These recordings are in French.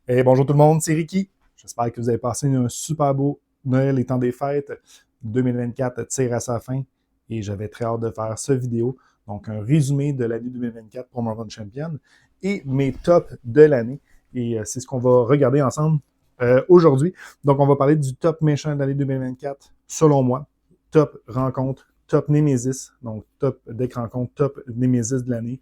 Et bonjour tout le monde, c'est Ricky. J'espère que vous avez passé un super beau Noël et temps des fêtes. 2024 tire à sa fin et j'avais très hâte de faire cette vidéo. Donc, un résumé de l'année 2024 pour Marvel Champion et mes tops de l'année. Et c'est ce qu'on va regarder ensemble aujourd'hui. Donc, on va parler du top méchant de l'année 2024, selon moi. Top rencontre, top Nemesis. Donc, top deck rencontre, top Nemesis de l'année.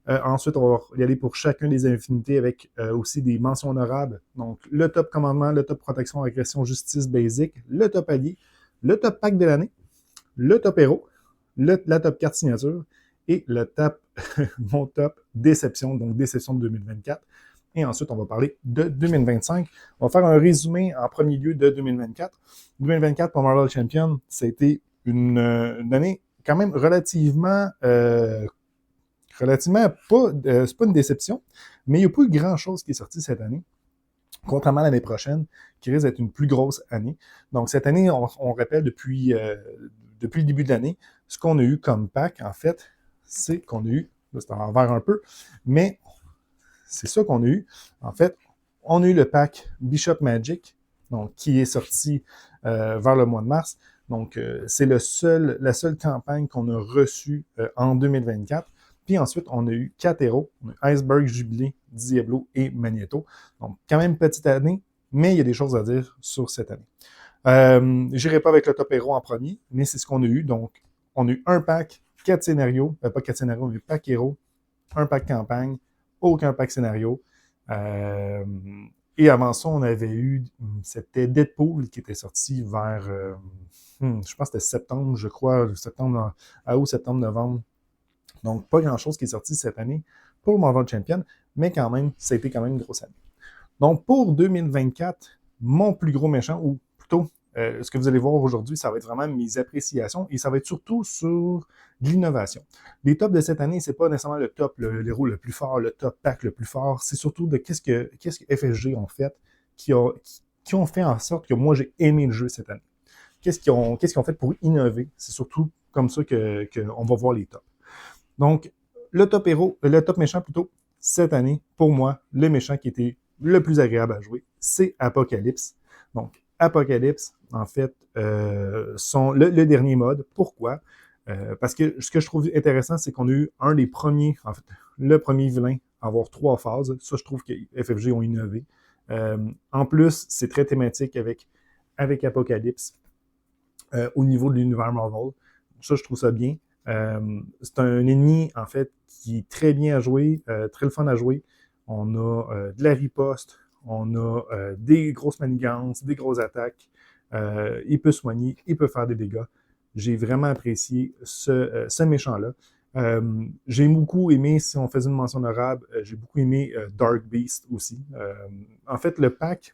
Ensuite, on va y aller pour chacun des infinités avec aussi des mentions honorables. Donc, le top commandement, le top protection, agression, justice, basic, le top allié, le top pack de l'année, le top héros, la top carte signature et le top, mon top déception, donc déception de 2024. Et ensuite, on va parler de 2025. On va faire un résumé en premier lieu de 2024. 2024 pour Marvel Champion, ça a été une année quand même relativement pas, c'est pas une déception, mais il n'y a pas eu grand-chose qui est sorti cette année, contrairement à l'année prochaine, qui risque d'être une plus grosse année. Donc, cette année, on rappelle depuis le début de l'année, ce qu'on a eu comme pack, en fait, c'est qu'on a eu, là, c'est en envers un peu, mais c'est ça qu'on a eu. En fait, on a eu le pack Bishop Magic, donc, qui est sorti vers le mois de mars. Donc, c'est la seule campagne qu'on a reçue en 2024. Puis ensuite, on a eu 4 héros. On a eu Iceberg, Jubilé, Diablo et Magneto. Donc, quand même petite année, mais il y a des choses à dire sur cette année. Je n'irai pas avec le top héros en premier, mais c'est ce qu'on a eu. Donc, on a eu un pack, 4 scénarios, pas 4 scénarios, mais pack héros, un pack campagne, aucun pack scénario. Euh, et avant ça, on avait eu, c'était Deadpool qui était sorti vers, je pense que c'était septembre, je crois, septembre, à août, septembre, novembre. Donc, pas grand-chose qui est sorti cette année pour Marvel Champion, mais quand même, ça a été quand même une grosse année. Donc, pour 2024, mon plus gros méchant, ou plutôt, ce que vous allez voir aujourd'hui, ça va être vraiment mes appréciations et ça va être surtout sur de l'innovation. Les tops de cette année, c'est pas nécessairement le top, le héros le plus fort, le top pack le plus fort, c'est surtout de qu'est-ce que FSG ont fait qui ont fait en sorte que moi j'ai aimé le jeu cette année. Qu'est-ce qu'ils ont fait pour innover? C'est surtout comme ça qu'on va voir les tops. Donc, le top héros, le top méchant plutôt, cette année, pour moi, le méchant qui était le plus agréable à jouer, c'est Apocalypse. Donc, Apocalypse, en fait, sont le dernier mode. Pourquoi? Parce que ce que je trouve intéressant, c'est qu'on a eu un des premiers, en fait, le premier vilain à avoir 3 phases. Ça, je trouve que FFG ont innové. En plus, c'est très thématique avec Apocalypse au niveau de l'univers Marvel. Ça, je trouve ça bien. C'est un ennemi, en fait, qui est très bien à jouer, très le fun à jouer. On a de la riposte, on a des grosses manigances, des grosses attaques. Il peut soigner, il peut faire des dégâts. J'ai vraiment apprécié ce méchant-là. J'ai beaucoup aimé, si on faisait une mention honorable, j'ai beaucoup aimé Dark Beast aussi. En fait, le pack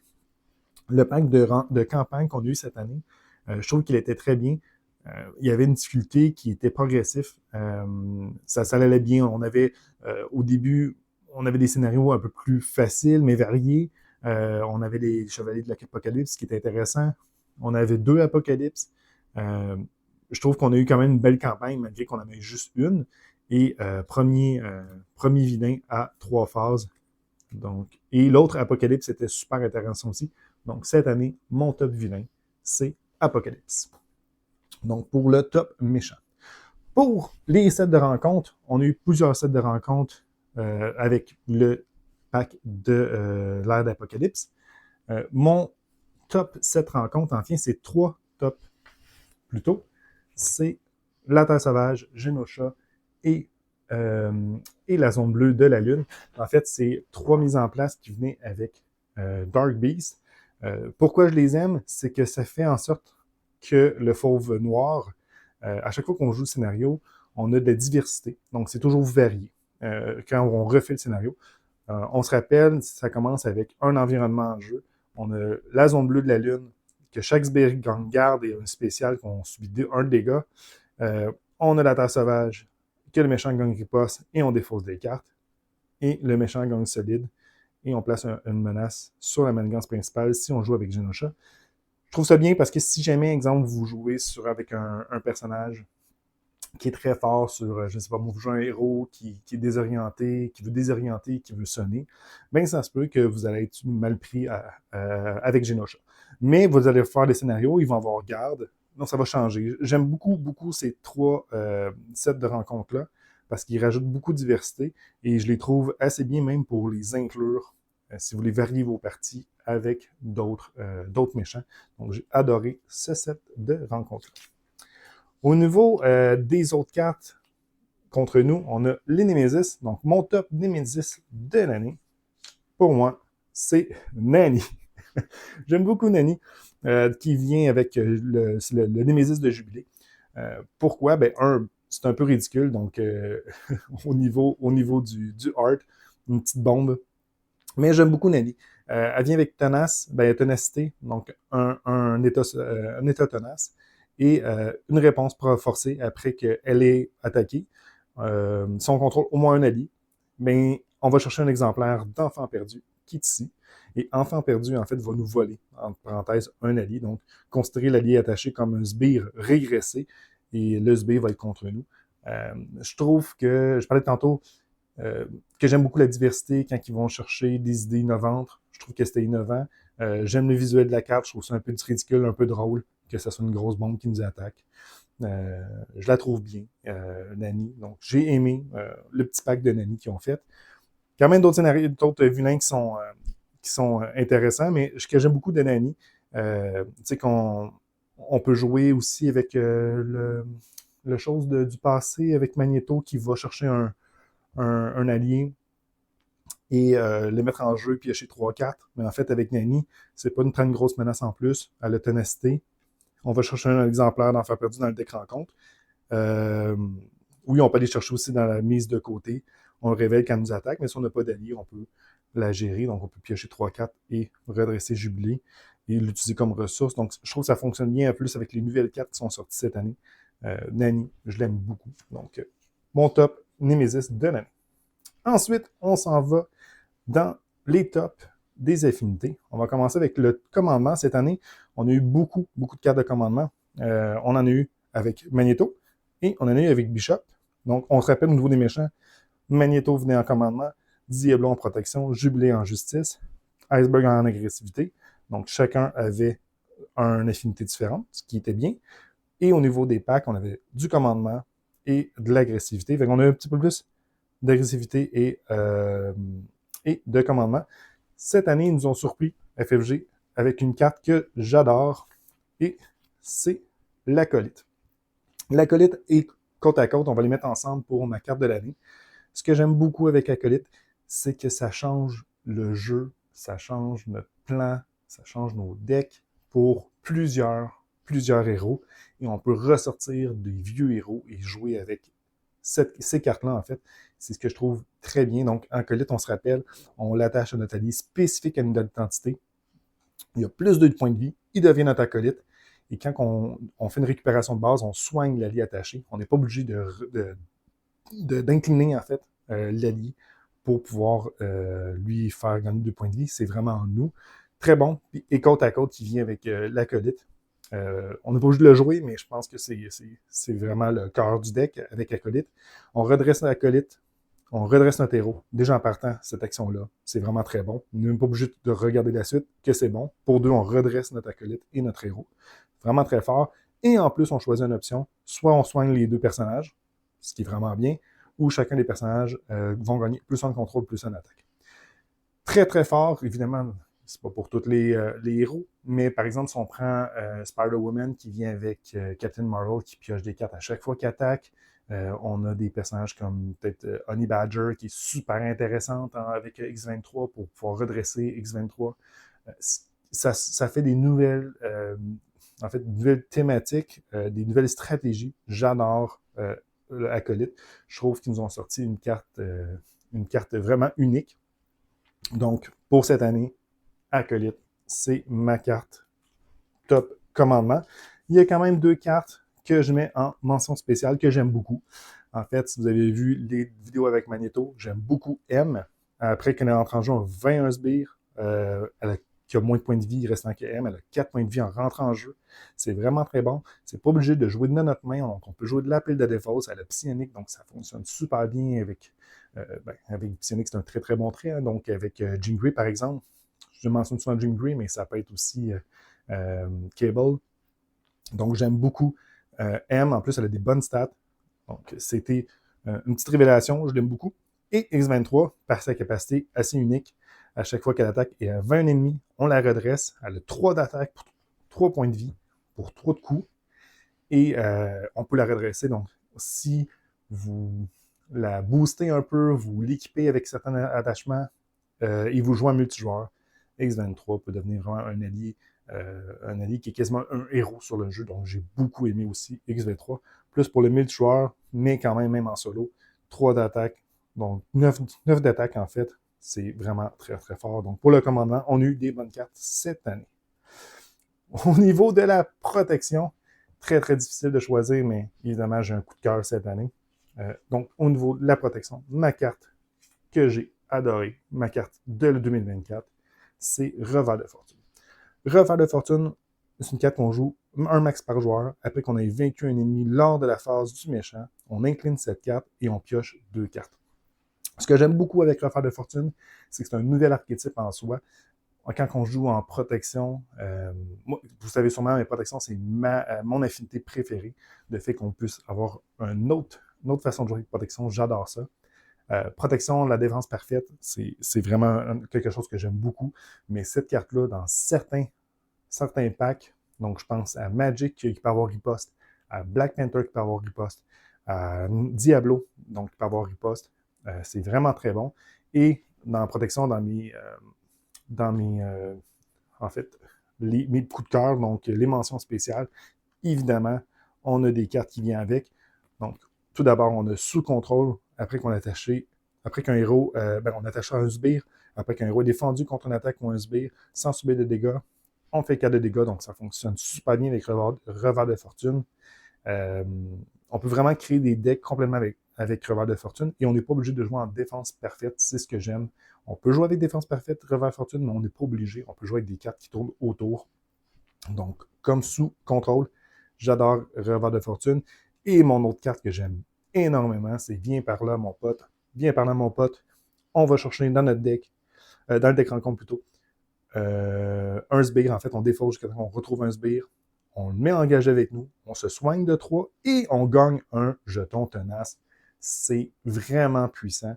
de campagne qu'on a eu cette année, je trouve qu'il était très bien. Il y avait une difficulté qui était progressif. Ça allait bien. Au début, on avait des scénarios un peu plus faciles, mais variés. On avait les Chevaliers de l'Apocalypse, qui était intéressant. On avait 2 Apocalypses. Je trouve qu'on a eu quand même une belle campagne, malgré qu'on en avait juste une. Et premier vilain à 3 phases. Donc, et l'autre Apocalypse était super intéressant aussi. Donc, cette année, mon top vilain, c'est Apocalypse. Donc, pour le top méchant. Pour les sets de rencontres, on a eu plusieurs sets de rencontres avec le pack de l'ère d'Apocalypse. Mon top 7 rencontres, enfin, c'est 3 tops plutôt. C'est la Terre sauvage, Genosha et, et la zone bleue de la Lune. En fait, c'est 3 mises en place qui venaient avec Dark Beast. Pourquoi je les aime? C'est que ça fait en sorte que le fauve noir, à chaque fois qu'on joue le scénario, on a de la diversité. Donc, c'est toujours varié quand on refait le scénario. On se rappelle, ça commence avec un environnement en jeu. On a la zone bleue de la Lune, que chaque gang garde et un spécial qu'on subit un dégât. On a la Terre sauvage, que le méchant gang riposte et on défausse des cartes. Et le méchant gang solide et on place une menace sur la manigance principale si on joue avec Genosha. Je trouve ça bien parce que si jamais, exemple, vous jouez avec un personnage qui est très fort sur, je ne sais pas, moi, vous jouez un héros qui est désorienté, qui veut désorienter, qui veut sonner, bien, ça se peut que vous allez être mal pris avec Genosha. Mais vous allez faire des scénarios, ils vont avoir garde, donc ça va changer. J'aime beaucoup, beaucoup ces 3 sets de rencontres-là, parce qu'ils rajoutent beaucoup de diversité, et je les trouve assez bien même pour les inclure, si vous voulez varier vos parties avec d'autres méchants. Donc j'ai adoré ce set de rencontres-là. Au niveau des autres cartes contre nous, on a les Nemesis. Donc, mon top Nemesis de l'année, pour moi, c'est Nani. J'aime beaucoup Nani, qui vient avec le Nemesis de Jubilé. Pourquoi? Ben, c'est un peu ridicule, donc au niveau du art, une petite bombe. Mais j'aime beaucoup Nani. Elle vient avec ténacité, donc un état tenace, et une réponse forcée après qu'elle est attaquée. Si on contrôle au moins un allié, mais on va chercher un exemplaire d'Enfant perdu qui est ici. Et Enfant perdu, en fait, va nous voler, entre parenthèses, un allié. Donc, considérer l'allié attaché comme un sbire régressé, et le sbire va être contre nous. Je trouve que, je parlais tantôt, que j'aime beaucoup la diversité quand ils vont chercher des idées innovantes. Je trouve que c'était innovant. J'aime le visuel de la carte. Je trouve ça un peu ridicule, un peu drôle que ça soit une grosse bombe qui nous attaque. Je la trouve bien, Nani. Donc, j'ai aimé le petit pack de Nani qu'ils ont fait. Quand même d'autres scénarios, d'autres vilains qui sont intéressants, mais ce que j'aime beaucoup de Nani, tu sais qu'on peut jouer aussi avec le chose du passé, avec Magneto qui va chercher un allié et le mettre en jeu, piocher 3-4. Mais en fait, avec Nani, c'est pas une grosse menace en plus. Elle a ténacité. On va chercher un exemplaire d'Enfant perdu dans le deck rencontre. Oui, on peut aller chercher aussi dans la mise de côté. On le révèle quand elle nous attaque, mais si on n'a pas d'allié, on peut la gérer. Donc, on peut piocher 3-4 et redresser Jubilé et l'utiliser comme ressource. Donc, je trouve que ça fonctionne bien en plus avec les nouvelles cartes qui sont sorties cette année. Nani, je l'aime beaucoup. Donc, mon top Nemesis de l'année. Ensuite, on s'en va dans les tops des affinités. On va commencer avec le commandement. Cette année, on a eu beaucoup, beaucoup de cartes de commandement. On en a eu avec Magneto et on en a eu avec Bishop. Donc, on se rappelle au niveau des méchants, Magneto venait en commandement, Diablo en protection, Jubilé en justice, Iceberg en agressivité. Donc, chacun avait une affinité différente, ce qui était bien. Et au niveau des packs, on avait du commandement et de l'agressivité. Fait qu'on a un petit peu plus d'agressivité et de commandement. Cette année, ils nous ont surpris, FFG, avec une carte que j'adore, et c'est l'Acolyte. L'Acolyte est côte à côte, on va les mettre ensemble pour ma carte de l'année. Ce que j'aime beaucoup avec Acolyte, c'est que ça change le jeu, ça change notre plan, ça change nos decks pour plusieurs héros, et on peut ressortir des vieux héros et jouer avec ces cartes-là, en fait. C'est ce que je trouve très bien. Donc, Acolyte, on se rappelle, on l'attache à notre allié spécifique à une identité. Il a plus de points de vie, il devient notre acolyte. Et quand on fait une récupération de base, on soigne l'allié attaché. On n'est pas obligé d'incliner, en fait, l'allié pour pouvoir lui faire gagner 2 points de vie. C'est vraiment nous. Très bon. Et côte à côte qui vient avec l'acolyte. On n'est pas obligé de le jouer, mais je pense que c'est vraiment le cœur du deck avec Acolyte. On redresse l'Acolyte, on redresse notre héros. Déjà en partant, cette action-là, c'est vraiment très bon. On n'est même pas obligé de regarder la suite, que c'est bon. Pour 2, on redresse notre Acolyte et notre héros. Vraiment très fort. Et en plus, on choisit une option. Soit on soigne les 2 personnages, ce qui est vraiment bien, ou chacun des personnages vont gagner plus en contrôle, plus en attaque. Très, très fort, évidemment. C'est pas pour tous les héros, mais par exemple, si on prend Spider-Woman qui vient avec Captain Marvel qui pioche des cartes à chaque fois qu'il attaque, on a des personnages comme peut-être Honey Badger qui est super intéressante avec X-23 pour pouvoir redresser X-23. Ça fait des nouvelles, nouvelles thématiques, des nouvelles stratégies. J'adore l'Acolyte. Je trouve qu'ils nous ont sorti une carte vraiment unique. Donc, pour cette année, Acolyte, c'est ma carte top commandement. Il y a quand même 2 cartes que je mets en mention spéciale que j'aime beaucoup. En fait, si vous avez vu les vidéos avec Magneto, j'aime beaucoup M. Après qu'elle est rentrée en jeu, on 21 sbires. Elle a qui a moins de points de vie restant que M. Elle a 4 points de vie en rentrant en jeu. C'est vraiment très bon. C'est pas obligé de jouer de notre main. Donc, on peut jouer de la pile de défausse. Elle a Psionic, donc ça fonctionne super bien avec... avec Psionic, c'est un très très bon trait. Hein. Donc, avec Jean Grey, par exemple, je mentionne souvent Jean Grey, mais ça peut être aussi Cable. Donc, j'aime beaucoup M. En plus, elle a des bonnes stats. Donc, c'était une petite révélation. Je l'aime beaucoup. Et X23, par sa capacité assez unique, à chaque fois qu'elle attaque et à 20 ennemis, on la redresse. Elle a 3 d'attaque pour 3 points de vie, pour 3 de coups. Et on peut la redresser. Donc, si vous la boostez un peu, vous l'équipez avec certains attachements et vous jouez en multijoueur, X23 peut devenir vraiment un allié qui est quasiment un héros sur le jeu. Donc, j'ai beaucoup aimé aussi X23. Plus pour le multijoueur, mais quand même en solo, 3 d'attaque. Donc, 9 d'attaque en fait. C'est vraiment très très fort. Donc, pour le commandement, on a eu des bonnes cartes cette année. Au niveau de la protection, très très difficile de choisir, mais évidemment, j'ai un coup de cœur cette année. Donc, au niveau de la protection, ma carte que j'ai adorée, ma carte de 2024, c'est Revers de Fortune. Revers de Fortune, c'est une carte qu'on joue un max par joueur. Après qu'on ait vaincu un ennemi lors de la phase du méchant, on incline cette carte et on pioche 2 cartes. Ce que j'aime beaucoup avec Revers de Fortune, c'est que c'est un nouvel archétype en soi. Quand on joue en protection, moi, vous savez sûrement, mes protections, c'est mon affinité préférée. Le fait qu'on puisse avoir une autre façon de jouer avec protection, j'adore ça. Protection, la défense parfaite, c'est vraiment quelque chose que j'aime beaucoup. Mais cette carte-là, dans certains packs, donc je pense à Magic qui peut avoir riposte, à Black Panther qui peut avoir riposte, à Diablo, donc qui peut avoir riposte, c'est vraiment très bon. Et dans la protection, en fait, mes coups de cœur, donc les mentions spéciales, évidemment, on a des cartes qui viennent avec. Donc, tout d'abord, on a sous contrôle, après qu'un héros, on attache un sbire, après qu'un héros est défendu contre une attaque ou un sbire, sans subir de dégâts, on fait 4 de dégâts, donc ça fonctionne super bien avec Revers de Fortune. On peut vraiment créer des decks complètement avec Revers de Fortune et on n'est pas obligé de jouer en défense parfaite, c'est ce que j'aime. On peut jouer avec défense parfaite, Revers de Fortune, mais on n'est pas obligé. On peut jouer avec des cartes qui tournent autour. Donc, comme sous contrôle, j'adore Revers de Fortune. Et mon autre carte que j'aime énormément, c'est Viens par là, mon pote. Viens par là, mon pote. On va chercher dans notre deck, dans le deck rencontre plutôt, un sbire. En fait, on défausse jusqu'à ce qu'on retrouve un sbire. On le met engagé avec nous, on se soigne de 3 et on gagne un jeton tenace. C'est vraiment puissant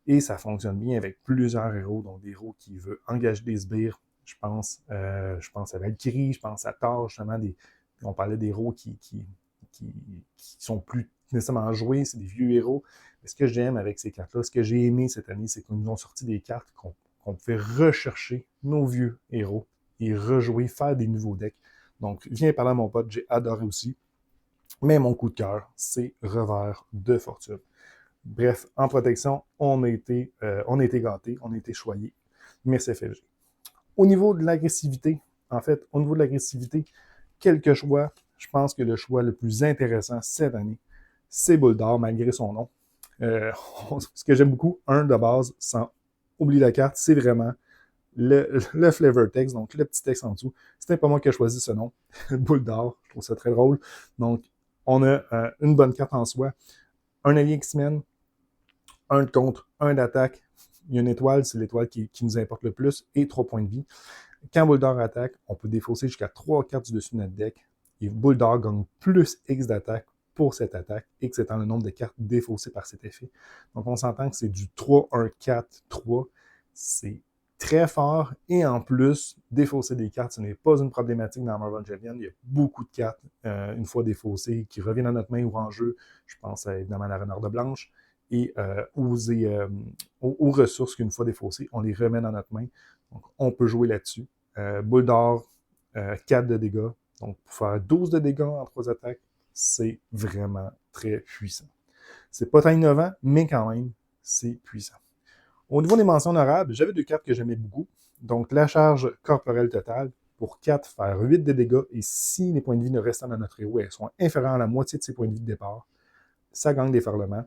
et ça fonctionne bien avec plusieurs héros, donc des héros qui veulent engager des sbires. Je pense à Valkyrie, je pense à Thor, justement, on parlait des héros qui sont plus nécessairement joués, c'est des vieux héros. Mais ce que j'aime avec ces cartes-là, ce que j'ai aimé cette année, c'est qu'ils nous ont sorti des cartes qu'on pouvait rechercher nos vieux héros et rejouer, faire des nouveaux decks. Donc, viens par là, mon pote, j'ai adoré aussi. Mais mon coup de cœur, c'est Revers de Fortune. Bref, en protection, on a été gâtés, on a été choyés. Merci FFG. Au niveau de l'agressivité, quelques choix. Je pense que le choix le plus intéressant cette année, c'est Bulldar, malgré son nom. Ce que j'aime beaucoup, de base, sans oublier la carte, c'est vraiment le flavor text, donc le petit texte en dessous. C'était pas moi qui ai choisi ce nom, Bulldar, je trouve ça très drôle. Donc, on a une bonne carte en soi, un allié X-Men, un de contre, un d'attaque, il y a une étoile, c'est l'étoile qui nous importe le plus, et 3 points de vie. Quand Bulldar attaque, on peut défausser jusqu'à 3 cartes du dessus de notre deck, et Bulldar gagne plus X d'attaque pour cette attaque, X étant le nombre de cartes défaussées par cet effet. Donc on s'entend que c'est du 3, 1, 4, 3, c'est très fort, et en plus, défausser des cartes, ce n'est pas une problématique dans Marvel Javian. Il y a beaucoup de cartes, une fois défaussées, qui reviennent à notre main ou en jeu. Je pense évidemment à la Renarde Blanche, et aux ressources qu'une fois défaussées, on les remet dans notre main. Donc, on peut jouer là-dessus. Bulldar, 4 de dégâts. Donc, pour faire 12 de dégâts en 3 attaques, c'est vraiment très puissant. C'est pas très innovant, mais quand même, c'est puissant. Au niveau des mentions honorables, j'avais 2 cartes que j'aimais beaucoup. Donc, la charge corporelle totale, pour 4, faire 8 de dégâts, et si les points de vie ne restant dans notre héros sont inférieurs à la moitié de ses points de vie de départ, ça gagne des ferlements.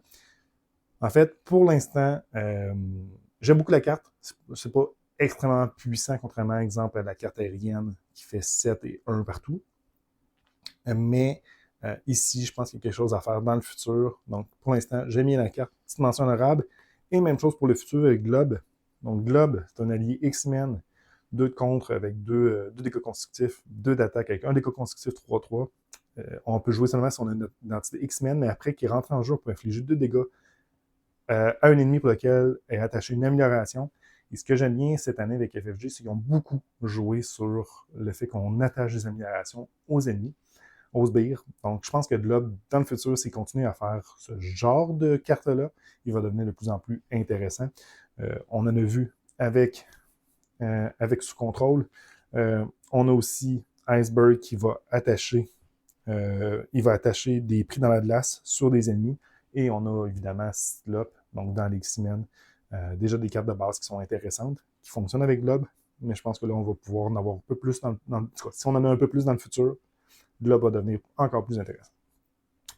En fait, pour l'instant, j'aime beaucoup la carte. C'est pas extrêmement puissant, contrairement, par exemple, à la carte aérienne qui fait 7 et 1 partout. Mais ici, je pense qu'il y a quelque chose à faire dans le futur. Donc, pour l'instant, j'ai mis la carte petite mention honorable. Et même chose pour le futur avec Globe. Donc, Globe, c'est un allié X-Men, 2 de contre avec 2 dégâts consécutifs, 2 d'attaque avec 1 dégât consécutif 3-3. On peut jouer seulement si on a notre identité X-Men, mais après qu'il rentre en jeu, on peut infliger 2 dégâts à un ennemi pour lequel est attachée une amélioration. Et ce que j'aime bien cette année avec FFG, c'est qu'ils ont beaucoup joué sur le fait qu'on attache des améliorations aux ennemis, aux sbires. Donc, je pense que Globe, dans le futur, s'il continue à faire ce genre de carte-là, il va devenir de plus en plus intéressant. On en a vu avec sous contrôle. On a aussi Iceberg qui va attacher des prix dans la glace sur des ennemis. Et on a évidemment Cyclope, donc dans les X-Men, déjà des cartes de base qui sont intéressantes, qui fonctionnent avec Globe, mais je pense que là, on va pouvoir en avoir un peu plus si on en a un peu plus dans le futur, Globe va devenir encore plus intéressant.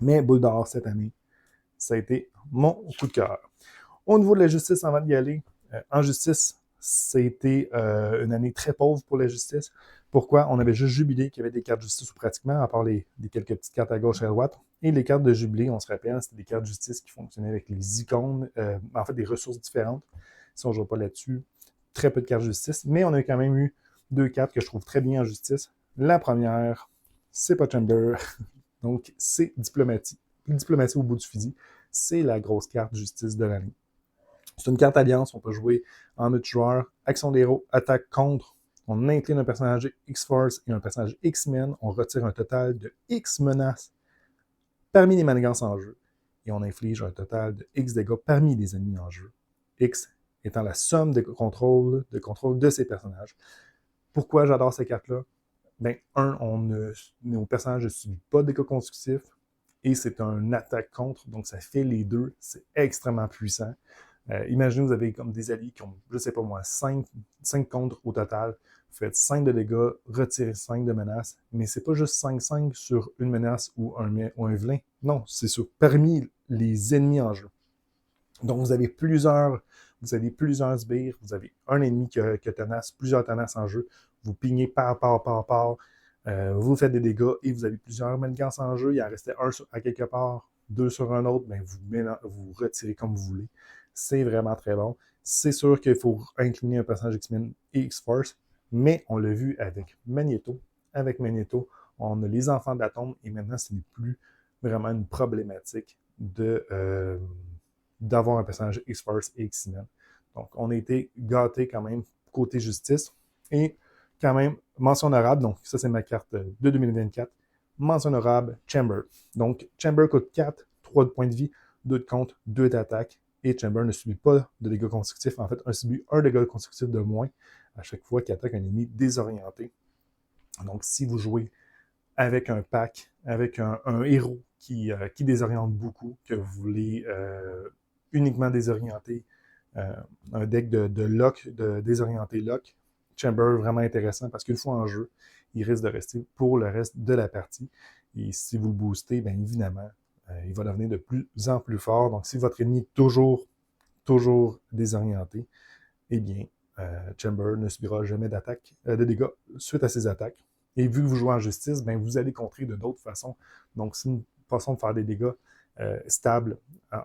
Mais Boule d'Or cette année, ça a été mon coup de cœur. Au niveau de la justice, avant d'y aller, en justice, c'était une année très pauvre pour la justice. Pourquoi? On avait juste Jubilé qui avait des cartes de justice ou pratiquement, à part les quelques petites cartes à gauche et à droite. Et les cartes de Jubilé, on se rappelle, c'était des cartes de justice qui fonctionnaient avec les icônes, en fait des ressources différentes. Si on ne joue pas là-dessus, très peu de cartes de justice. Mais on a quand même eu 2 cartes que je trouve très bien en justice. La première, c'est pas Chamber. Donc, c'est Diplomatie. Diplomatie au bout du fusil. C'est la grosse carte de justice de l'année. C'est une carte alliance, on peut jouer en multijoueur, action d'héros, attaque contre, on incline un personnage X-Force et un personnage X-Men, on retire un total de X menaces parmi les manigances en jeu, et on inflige un total de X dégâts parmi les ennemis en jeu. X étant la somme de contrôle de ces personnages. Pourquoi j'adore ces cartes-là? Ben, nos personnages ne subissent pas de dégâts consécutifs, et c'est un attaque contre, donc ça fait les deux, c'est extrêmement puissant. Imaginez, vous avez comme des alliés qui ont, je sais pas moi, 5 contre au total. Vous faites 5 de dégâts, retirez 5 de menaces. Mais c'est pas juste 5-5 sur une menace ou un vilain. Non, c'est sur parmi les ennemis en jeu. Donc, vous avez plusieurs sbires, vous avez un ennemi qui tenace, plusieurs tenaces en jeu. Vous pignez par. Vous faites des dégâts et vous avez plusieurs manigances en jeu. Il en restait un à quelque part, 2 sur un autre, ben vous retirez comme vous voulez. C'est vraiment très bon. C'est sûr qu'il faut incliner un personnage X-Men et X-Force, mais on l'a vu avec Magneto. Avec Magneto, on a les enfants de la tombe et maintenant, ce n'est plus vraiment une problématique d'avoir un personnage X-Force et X-Men. Donc, on a été gâtés quand même côté justice. Et quand même, mention honorable, donc ça c'est ma carte de 2024. Mention honorable, Chamber. Donc, Chamber coûte 4, 3 de points de vie, 2 de contre, 2 d'attaque. Et Chamber ne subit pas de dégâts consécutifs. En fait, il subit un dégât consécutif de moins à chaque fois qu'il attaque un ennemi désorienté. Donc, si vous jouez avec un pack, avec un héros qui désoriente beaucoup, que vous voulez uniquement désorienter, un deck de lock, de désorienter lock, Chamber vraiment intéressant parce qu'une fois en jeu, il risque de rester pour le reste de la partie. Et si vous le boostez, bien évidemment, il va devenir de plus en plus fort. Donc, si votre ennemi est toujours désorienté, eh bien, Chamber ne subira jamais de dégâts suite à ses attaques. Et vu que vous jouez en justice, ben, vous allez contrer de d'autres façons. Donc, c'est une façon de faire des dégâts stables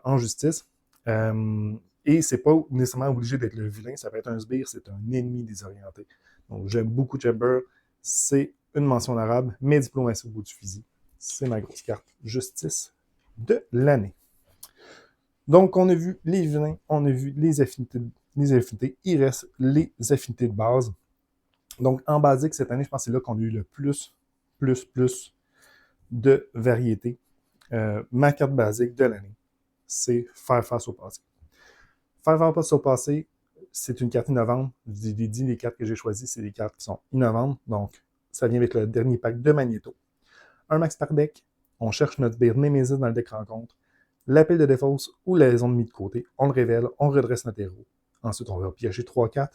en justice. Et c'est pas nécessairement obligé d'être le vilain, ça peut être un sbire, c'est un ennemi désorienté. Donc, j'aime beaucoup Chamber. C'est une mention honorable, mais diplomatie au bout du fusil. C'est ma grosse carte justice de l'année. Donc, on a vu les vilains, on a vu les affinités. Il reste les affinités de base. Donc, en basique, cette année, je pense que c'est là qu'on a eu le plus de variété. Ma carte basique de l'année, c'est faire face au passé. Faire face au passé, c'est une carte innovante. Je vous ai dit, les cartes que j'ai choisies, c'est des cartes qui sont innovantes. Donc, ça vient avec le dernier pack de Magneto. Un max par deck, on cherche notre sbire Némésis dans le deck rencontre. L'appel de défausse ou la raison de mis de côté, on le révèle, on redresse notre héros. Ensuite, on va piocher 3-4.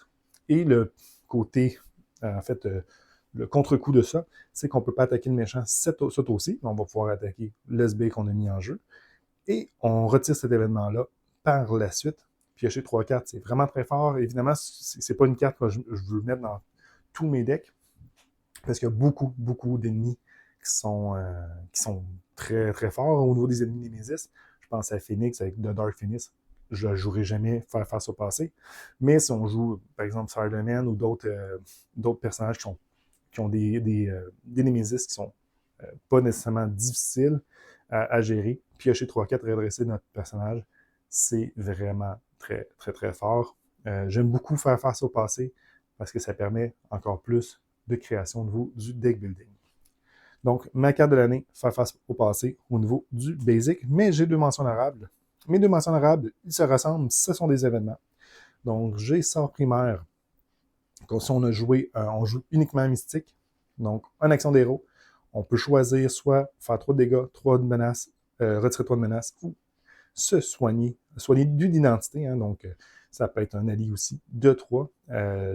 Et le côté, le contre-coup de ça, c'est qu'on ne peut pas attaquer le méchant cette aussi, mais on va pouvoir attaquer le sbire qu'on a mis en jeu. Et on retire cet événement-là par la suite Piocher 3 cartes, c'est vraiment très fort. Évidemment, c'est pas une carte que je veux mettre dans tous mes decks, parce qu'il y a beaucoup d'ennemis qui sont très, très forts au niveau des ennemis Nemesis. Je pense à Phoenix avec The Dark Phoenix. Je ne jouerai jamais faire face au passé. Mais si on joue, par exemple, Spider-Man ou d'autres personnages qui ont des Nemesis qui sont pas nécessairement difficiles à gérer, piocher 3-4 et redresser notre personnage, c'est vraiment très, très, très fort. J'aime beaucoup faire face au passé parce que ça permet encore plus de création au niveau du deck building. Donc, ma carte de l'année, faire face au passé au niveau du basic, mais j'ai 2 mentions honorables. Mes 2 mentions honorables, ils se ressemblent, ce sont des événements. Donc, j'ai sort primaire. Donc, si on joue uniquement mystique. Donc, en action d'héros, on peut choisir soit faire 3 de dégâts, 3 de menaces, retirer 3 de menaces, ou se soigner d'une identité. Hein, donc, ça peut être un allié aussi, de 3.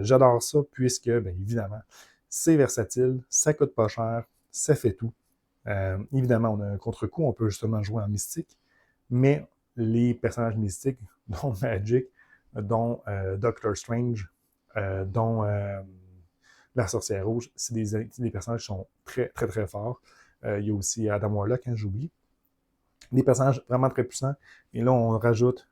J'adore ça puisque, bien évidemment, c'est versatile, ça coûte pas cher, ça fait tout. Évidemment, on a un contre-coup, on peut justement jouer en mystique, mais les personnages mystiques, dont Magic, dont Doctor Strange, dont la sorcière rouge, c'est des personnages qui sont très, très, très forts. Il y a aussi Adam Warlock, hein, j'oublie. Des personnages vraiment très puissants. Et là, on rajoute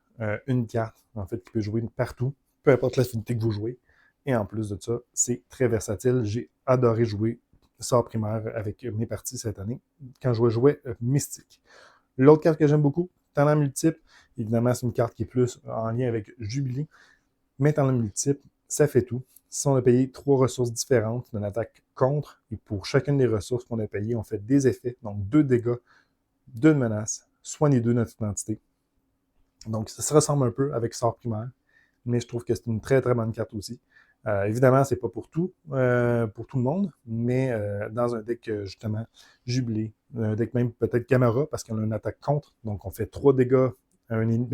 une carte, en fait, qui peut jouer partout, peu importe l'affinité que vous jouez. Et en plus de ça, c'est très versatile. J'ai adoré jouer sort primaire avec mes parties cette année, quand je jouais Mystique. L'autre carte que j'aime beaucoup, Talent multiple. Évidemment, c'est une carte qui est plus en lien avec Jubilee. Mais Talent multiple, ça fait tout. Si on a payé 3 ressources différentes d'une attaque contre, et pour chacune des ressources qu'on a payées, on fait des effets, donc 2 dégâts, 2 menaces, soignez 2 notre identité. Donc, ça se ressemble un peu avec sort primaire, mais je trouve que c'est une très très bonne carte aussi. Évidemment, c'est pas pour tout le monde, mais dans un deck justement jubilé, un deck même peut-être Gamera, parce qu'on a une attaque contre, donc on fait 3 dégâts à un ennemi,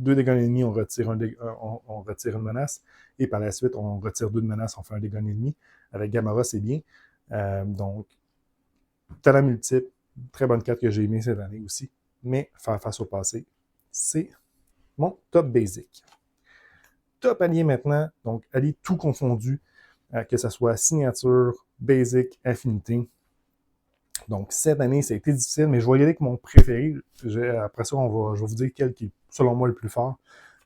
2 dégâts à un ennemi, on retire une menace, et par la suite, on retire 2 de menace, on fait un dégât à un ennemi. Avec Gamera, c'est bien. Donc, talent multiple, très bonne carte que j'ai aimée cette année aussi, mais faire face au passé, c'est mon top basic. Top allié maintenant, donc allié tout confondu, que ce soit signature, basic, affinité. Donc cette année, ça a été difficile, mais je vais y aller avec mon préféré. Après ça, je vais vous dire quel qui est selon moi le plus fort.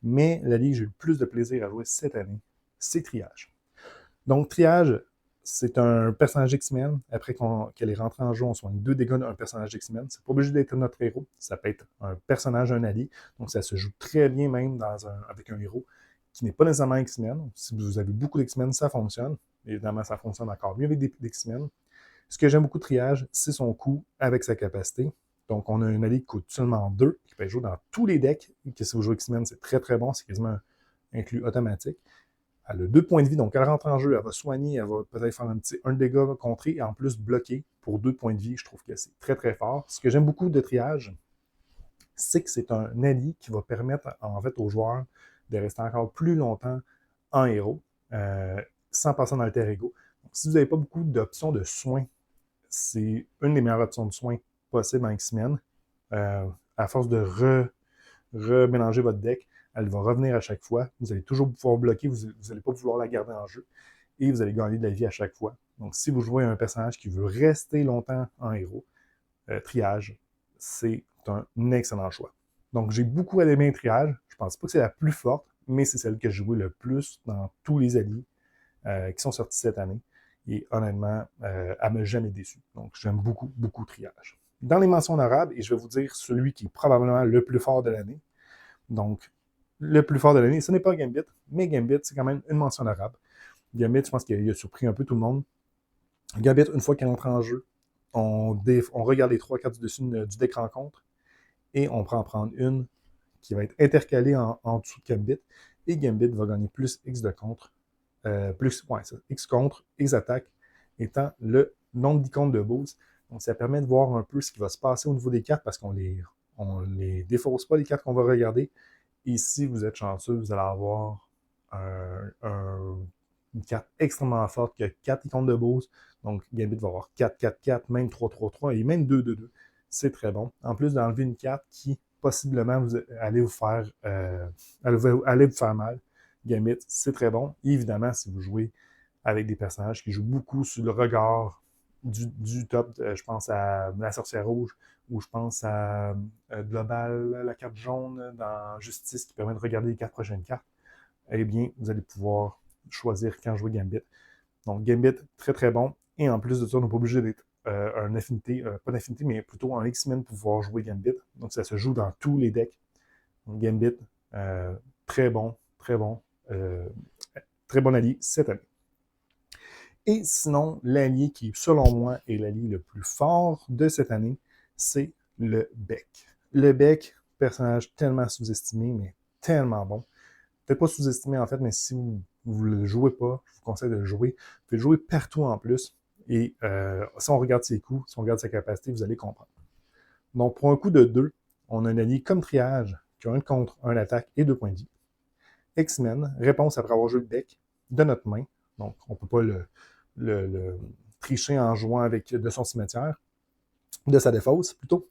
Mais l'allié que j'ai eu le plus de plaisir à jouer cette année, c'est Triage. Donc Triage, c'est un personnage X-Men. Après qu'elle est rentrée en jeu, on soigne 2 dégâts d'un personnage X-Men. C'est pas obligé d'être notre héros. Ça peut être un personnage, un allié. Donc ça se joue très bien même avec un héros qui n'est pas nécessairement X-Men. Si vous avez beaucoup d'X-Men, ça fonctionne. Évidemment, ça fonctionne encore mieux avec des X-Men. Ce que j'aime beaucoup de Triage, c'est son coût avec sa capacité. Donc, on a un allié qui coûte seulement 2, qui peut jouer dans tous les decks. Et que si vous jouez X-Men, c'est très très bon, c'est quasiment inclus automatique. Elle a 2 points de vie, donc elle rentre en jeu, elle va soigner, elle va peut-être faire un dégât contré et en plus bloquer pour 2 points de vie. Je trouve que c'est très très fort. Ce que j'aime beaucoup de Triage, c'est que c'est un allié qui va permettre en fait aux joueurs de rester encore plus longtemps en héros, sans passer dans alter ego. Donc, si vous n'avez pas beaucoup d'options de soins, c'est une des meilleures options de soins possibles en X-Men. À force de remélanger votre deck, elle va revenir à chaque fois. Vous allez toujours pouvoir bloquer, vous n'allez pas vouloir la garder en jeu. Et vous allez gagner de la vie à chaque fois. Donc, si vous jouez un personnage qui veut rester longtemps en héros, Triage, c'est un excellent choix. Donc, j'ai beaucoup aimé Triage. Je pense pas que c'est la plus forte, mais c'est celle que j'ai joué le plus dans tous les alliés qui sont sortis cette année. Et honnêtement, elle m'a jamais déçu. Donc, j'aime beaucoup Triage. Dans les mentions honorables, et je vais vous dire celui qui est probablement le plus fort de l'année. Donc, le plus fort de l'année, ce n'est pas Gambit, mais Gambit, c'est quand même une mention honorable. Gambit, je pense qu'il a surpris un peu tout le monde. Gambit, une fois qu'il entre en jeu, on regarde les 3 cartes du dessus du deck rencontre et on prend en prendre une qui va être intercalée en dessous de Gambit. Et Gambit va gagner plus X de contre, X contre, X attaque, étant le nombre d'icônes de boost. Donc, ça permet de voir un peu ce qui va se passer au niveau des cartes parce qu'on les défausse pas, les cartes qu'on va regarder. Et si vous êtes chanceux, vous allez avoir une carte extrêmement forte qui a 4 icônes de boost. Donc, Gambit va avoir 4, 4, 4, même 3, 3, 3 et même 2, 2, 2. C'est très bon. En plus d'enlever une carte qui possiblement vous allez vous faire allez vous faire mal. Gambit, c'est très bon. Et évidemment, si vous jouez avec des personnages qui jouent beaucoup sur le regard du top, je pense à la sorcière rouge, ou je pense à Global, la carte jaune dans Justice qui permet de regarder les 4 prochaines cartes, eh bien, vous allez pouvoir choisir quand jouer Gambit. Donc, Gambit, très très bon. Et en plus de ça, on n'est pas obligé d'être un affinité, pas d'affinité, mais plutôt un X-Men pour pouvoir jouer Gambit. Donc, ça se joue dans tous les decks. Donc, Gambit, très bon, très bon. Très bon allié cette année. Et sinon, l'allié qui, selon moi, est l'allié le plus fort de cette année, c'est le Bec. Le Bec, personnage tellement sous-estimé, mais tellement bon. Peut-être pas sous-estimé en fait, mais si vous ne le jouez pas, je vous conseille de le jouer. Vous pouvez le jouer partout en plus. Et si on regarde ses coups, si on regarde sa capacité, vous allez comprendre. Donc, pour un coup de 2, on a un allié comme triage, qui a un contre, un attaque et 2 points de vie. X-Men, réponse après avoir joué le Bec de notre main. Donc, on ne peut pas le tricher en jouant avec de son cimetière, de sa défausse plutôt.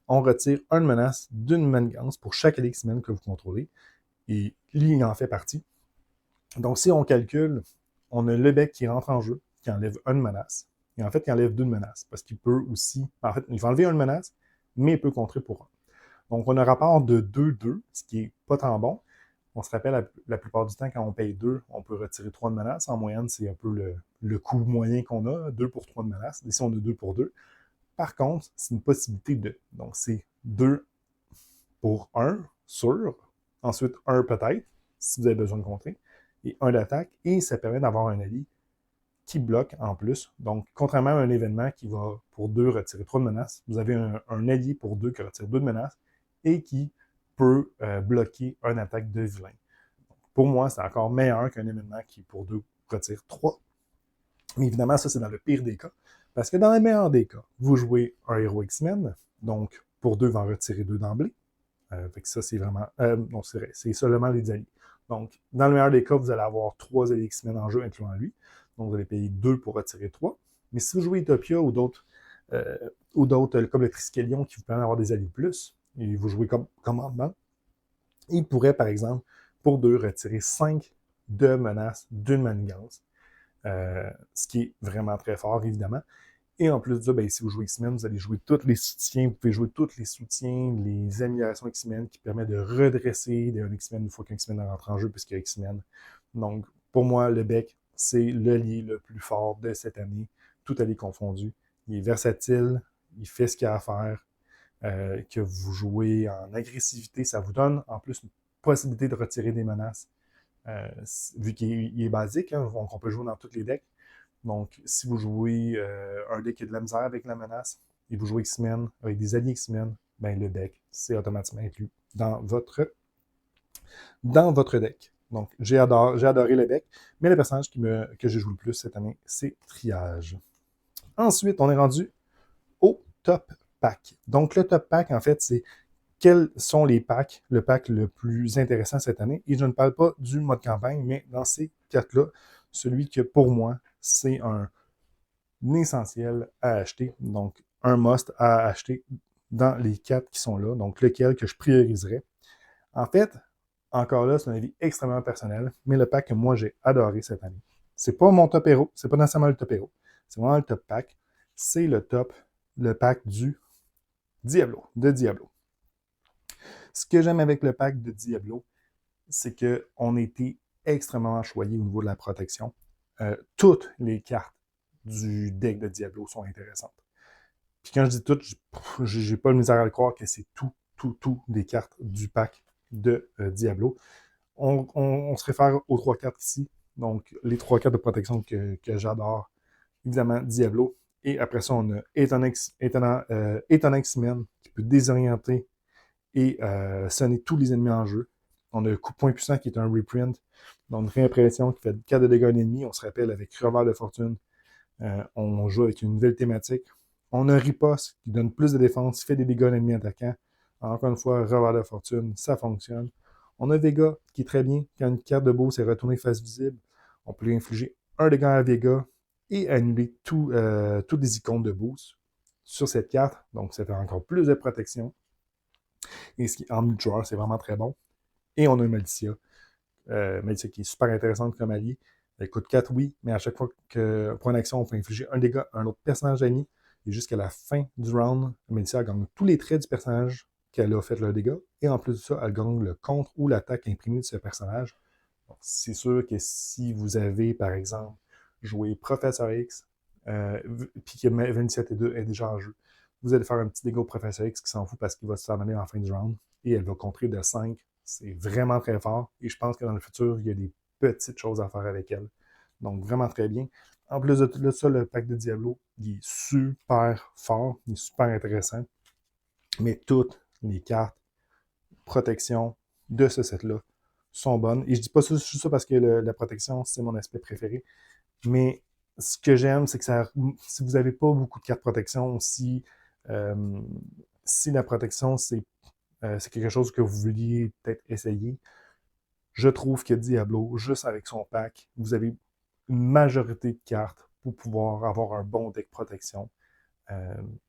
On retire une menace d'une manigance pour chaque X-Men que vous contrôlez. Et lui, il en fait partie. Donc, si on calcule, on a le Bec qui rentre en jeu, qui enlève une menace. Et en fait, il enlève 2 menaces. Parce qu'il peut aussi. En fait, il va enlever une menace, mais il peut contrer pour 1. Donc, on a un rapport de 2-2, ce qui est pas tant bon. On se rappelle, la plupart du temps, quand on paye 2, on peut retirer 3 de menaces. En moyenne, c'est un peu le coût moyen qu'on a, 2 pour 3 de menaces. Ici, on a 2 pour 2. Par contre, c'est une possibilité de. Donc, c'est 2 pour 1, sûr. Ensuite, 1 peut-être, si vous avez besoin de contrer. Et 1 d'attaque. Et ça permet d'avoir un allié qui bloque en plus. Donc, contrairement à un événement qui va pour 2 retirer 3 de menaces, vous avez un allié pour 2 qui retire 2 de menaces et qui peut bloquer une attaque de vilain. Pour moi, c'est encore meilleur qu'un événement qui, pour 2, retire 3. Mais évidemment, ça, c'est dans le pire des cas. Parce que dans le meilleur des cas, vous jouez un héros X-Men, donc pour 2, va en retirer 2 d'emblée. Fait que ça, c'est vraiment... non, c'est vrai, c'est seulement les alliés. Donc, dans le meilleur des cas, vous allez avoir 3 alliés X-Men en jeu, incluant lui. Donc, vous allez payer 2 pour retirer 3. Mais si vous jouez Utopia ou d'autres, comme le Triskelion, qui vous permet d'avoir des alliés de plus, et vous jouez comme commandement, il pourrait, par exemple, pour 2, retirer 5 de menaces d'une manigance. Ce qui est vraiment très fort, évidemment. Et en plus de ça, ben, si vous jouez X-Men, vous allez jouer tous les soutiens, vous pouvez jouer tous les soutiens, les améliorations X-Men qui permettent de redresser un X-Men une fois qu'un X-Men rentre en jeu, puisqu'il y a X-Men. Donc, pour moi, le Bec, c'est le allié le plus fort de cette année, tout allié confondu. Il est versatile, il fait ce qu'il a à faire. Que vous jouez en agressivité, ça vous donne en plus une possibilité de retirer des menaces. Vu qu'il est basique, hein, on peut jouer dans tous les decks. Donc, si vous jouez un deck qui a de la misère avec la menace, et vous jouez X-Men avec des alliés X-Men, ben le deck, c'est automatiquement inclus dans votre deck. Donc, j'ai adoré le deck, mais le personnage que j'ai joué le plus cette année, c'est Triage. Ensuite, on est rendu au top pack. Donc, le top pack, en fait, c'est quels sont les packs, le pack le plus intéressant cette année. Et je ne parle pas du mode campagne, mais dans ces 4-là, celui que pour moi, c'est un essentiel à acheter. Donc, un must à acheter dans les 4 qui sont là. Donc, lequel que je prioriserais. En fait, encore là, c'est un avis extrêmement personnel, mais le pack que moi j'ai adoré cette année, c'est pas mon top héros, c'est pas nécessairement le top héros, c'est vraiment le top pack. C'est le pack du Diablo, de Diablo. Ce que j'aime avec le pack de Diablo, c'est qu'on a été extrêmement choyé au niveau de la protection. Toutes les cartes du deck de Diablo sont intéressantes. Puis quand je dis toutes, j'ai pas le misère à le croire que c'est tout des cartes du pack de Diablo. On se réfère aux 3 cartes ici. Donc, les 3 cartes de protection que j'adore. Évidemment, Diablo. Et après ça, on a Étonnant X-Men qui peut désorienter et sonner tous les ennemis en jeu. On a Coup de poing puissant qui est un reprint. Donc, une réimpression qui fait 4 de dégâts à l'ennemi. On se rappelle avec Revers de Fortune. On joue avec une nouvelle thématique. On a Riposte qui donne plus de défense, qui fait des dégâts à l'ennemi attaquant. Encore une fois, Revers de Fortune, ça fonctionne. On a Vega qui est très bien. Quand une carte de boss est retournée face visible, on peut lui infliger un dégât à Vega et annuler toutes les icônes de boost sur cette carte. Donc, ça fait encore plus de protection. Et en multijoueur, c'est vraiment très bon. Et on a Malicia. Malicia qui est super intéressante comme allié. Elle coûte 4, oui, mais à chaque fois que pour une action, on peut infliger un dégât à un autre personnage ami. Et jusqu'à la fin du round, Malicia gagne tous les traits du personnage qu'elle a fait le dégât. Et en plus de ça, elle gagne le contre ou l'attaque imprimée de ce personnage. C'est sûr que si vous avez, par exemple, joué Professeur X, puis que 27 et 2 est déjà en jeu, vous allez faire un petit dégât au Professeur X qui s'en fout parce qu'il va s'en aller en fin du round et elle va contrer de 5. C'est vraiment très fort et je pense que dans le futur, il y a des petites choses à faire avec elle. Donc, vraiment très bien. En plus de tout ça, le pack de Diablo, il est super fort, il est super intéressant. Mais toutes les cartes protection de ce set-là sont bonnes. Et je dis pas ça juste ça parce que la protection, c'est mon aspect préféré. Mais ce que j'aime, c'est que si vous n'avez pas beaucoup de cartes protection, si la protection, c'est quelque chose que vous vouliez peut-être essayer, je trouve que Diablo, juste avec son pack, vous avez une majorité de cartes pour pouvoir avoir un bon deck protection.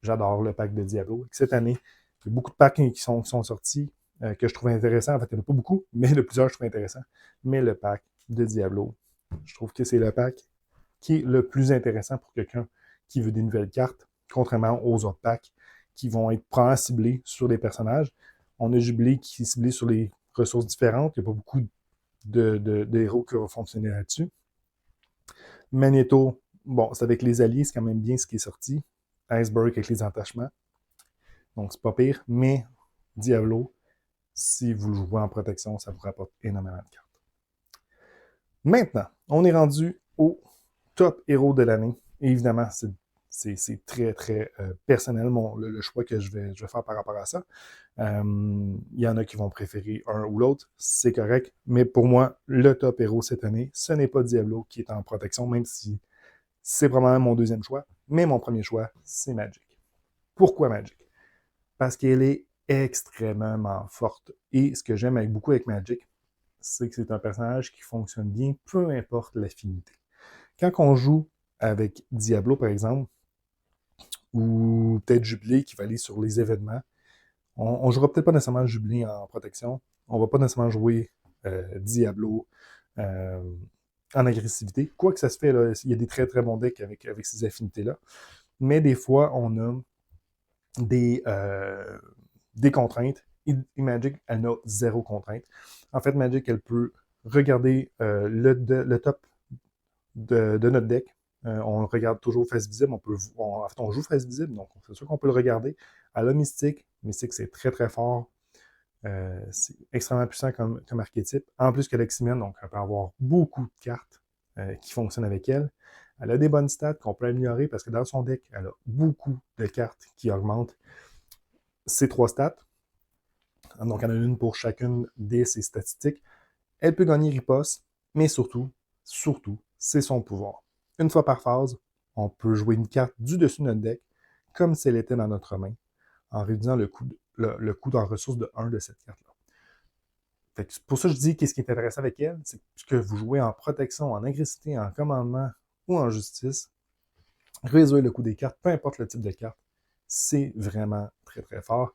J'adore le pack de Diablo. Cette année, il y a beaucoup de packs qui sont sortis que je trouve intéressants. En fait, il n'y en a pas beaucoup, mais il y en a plusieurs que je trouve intéressants. Mais le pack de Diablo, je trouve que c'est le pack qui est le plus intéressant pour quelqu'un qui veut des nouvelles cartes, contrairement aux autres packs qui vont être probablement ciblés sur les personnages. On a Jubilé qui est ciblé sur les ressources différentes. Il n'y a pas beaucoup de héros qui vont fonctionner là-dessus. Magneto, bon, c'est avec les alliés, c'est quand même bien ce qui est sorti. Iceberg avec les attachements. Donc, c'est pas pire. Mais Diablo, si vous le jouez en protection, ça vous rapporte énormément de cartes. Maintenant, on est rendu au top héros de l'année. Et évidemment, c'est très, très personnel le choix que je vais faire par rapport à ça. Il y en a qui vont préférer un ou l'autre, c'est correct. Mais pour moi, le top héros cette année, ce n'est pas Diablo qui est en protection, même si c'est probablement mon deuxième choix. Mais mon premier choix, c'est Magic. Pourquoi Magic? Parce qu'elle est extrêmement forte. Et ce que j'aime beaucoup avec Magic, c'est que c'est un personnage qui fonctionne bien, peu importe l'affinité. Quand on joue avec Diablo, par exemple, ou peut-être Jubilé qui va aller sur les événements, on ne jouera peut-être pas nécessairement Jubilé en protection. On ne va pas nécessairement jouer Diablo en agressivité. Quoi que ça se fait, là, il y a des très très bons decks avec ces affinités-là. Mais des fois, on a des contraintes. Et Magic, elle n'a zéro contrainte. En fait, Magic, elle peut regarder le top de notre deck. On le regarde toujours face visible. En fait, on joue face visible, donc c'est sûr qu'on peut le regarder. Elle a Mystique. Mystique, c'est très très fort. C'est extrêmement puissant comme archétype. En plus qu'elle est donc elle peut avoir beaucoup de cartes qui fonctionnent avec elle. Elle a des bonnes stats qu'on peut améliorer parce que dans son deck, elle a beaucoup de cartes qui augmentent ses 3 stats. Donc, elle en a une pour chacune de ses statistiques. Elle peut gagner riposte, mais surtout, c'est son pouvoir. Une fois par phase, on peut jouer une carte du dessus de notre deck, comme si elle était dans notre main, en réduisant le coût en ressources de 1 de cette carte-là. Pour ça, je dis qu'est-ce qui est intéressant avec elle, c'est que vous jouez en protection, en agressivité, en commandement ou en justice, réduire le coût des cartes, peu importe le type de carte, c'est vraiment très très fort.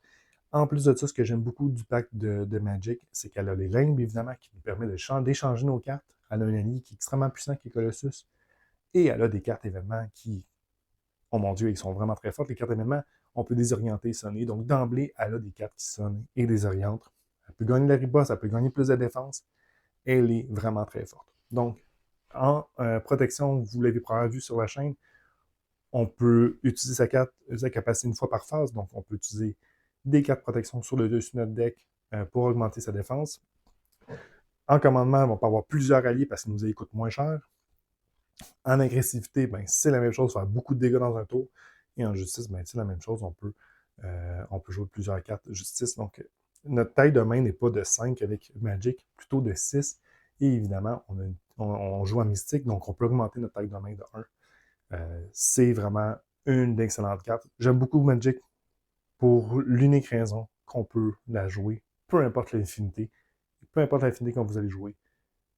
En plus de ça, ce que j'aime beaucoup du pack de Magic, c'est qu'elle a les limbes, évidemment, qui nous permet d'échanger nos cartes. Elle a un allié qui est extrêmement puissant, qui est Colossus. Et elle a des cartes événements qui, oh mon Dieu, ils sont vraiment très fortes. Les cartes événements, on peut désorienter, sonner. Donc, d'emblée, elle a des cartes qui sonnent et désorientent. Elle peut gagner la riposte, elle peut gagner plus de défense. Elle est vraiment très forte. Donc, en protection, vous l'avez probablement vu sur la chaîne, on peut utiliser sa capacité une fois par phase. Donc, on peut utiliser des cartes protection sur le dessus de notre deck pour augmenter sa défense. En commandement, on va pas avoir plusieurs alliés parce qu'ils nous coûtent moins cher. En agressivité, ben, c'est la même chose, faire beaucoup de dégâts dans un tour. Et en justice, ben, c'est la même chose, on peut jouer plusieurs cartes de justice. Donc, notre taille de main n'est pas de 5 avec Magic, plutôt de 6. Et évidemment, on joue en mystique, donc on peut augmenter notre taille de main de 1. C'est vraiment une excellente carte. J'aime beaucoup Magic pour l'unique raison qu'on peut la jouer, peu importe l'infinité, peu importe l'infinité quand vous allez jouer,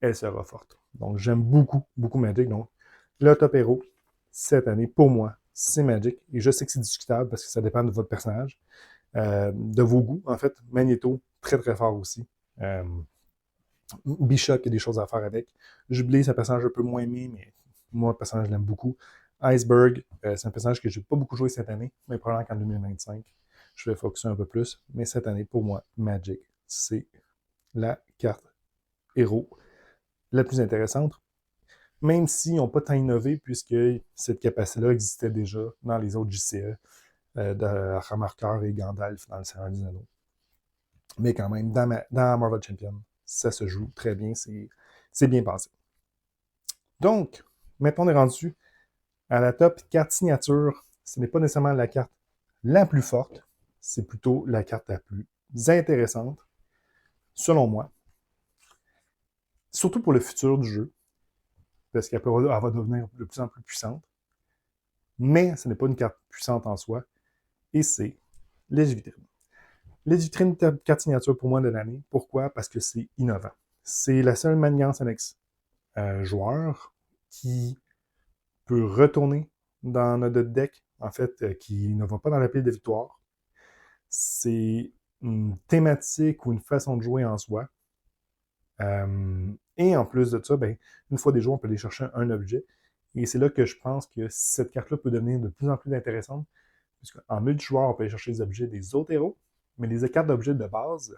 elle sera forte. Donc, j'aime beaucoup, beaucoup Magic. Donc, le top héros, cette année, pour moi, c'est Magic. Et je sais que c'est discutable parce que ça dépend de votre personnage. de vos goûts, en fait. Magneto, très très fort aussi. Bishop, il y a des choses à faire avec. Jubilee, c'est un personnage un peu moins aimé, mais moi, le personnage, je l'aime beaucoup. Iceberg, c'est un personnage que j'ai pas beaucoup joué cette année, mais probablement qu'en 2025, je vais focuser un peu plus. Mais cette année, pour moi, Magic, c'est la carte héros la plus intéressante, même s'ils n'ont pas tant innové, puisque cette capacité-là existait déjà dans les autres JCE, de Ramarqueur et Gandalf dans le Seigneur des Anneaux. Mais quand même, dans Marvel Champion, ça se joue très bien, c'est bien pensé. Donc, maintenant on est rendu à la top carte signature. Ce n'est pas nécessairement la carte la plus forte, c'est plutôt la carte la plus intéressante, selon moi. Surtout pour le futur du jeu, parce qu'elle va devenir de plus en plus puissante. Mais ce n'est pas une carte puissante en soi, et c'est les vitrines. Les vitrines carte signature pour moi de l'année. Pourquoi? Parce que c'est innovant. C'est la seule maniance annexe joueur qui peut retourner dans notre deck, en fait, qui ne va pas dans la pile de victoire. C'est une thématique ou une façon de jouer en soi. Et en plus de ça, ben, une fois des jours, on peut aller chercher un objet. Et c'est là que je pense que cette carte-là peut devenir de plus en plus intéressante. Puisqu'en multijoueur, on peut aller chercher les objets des autres héros, mais les cartes d'objets de base,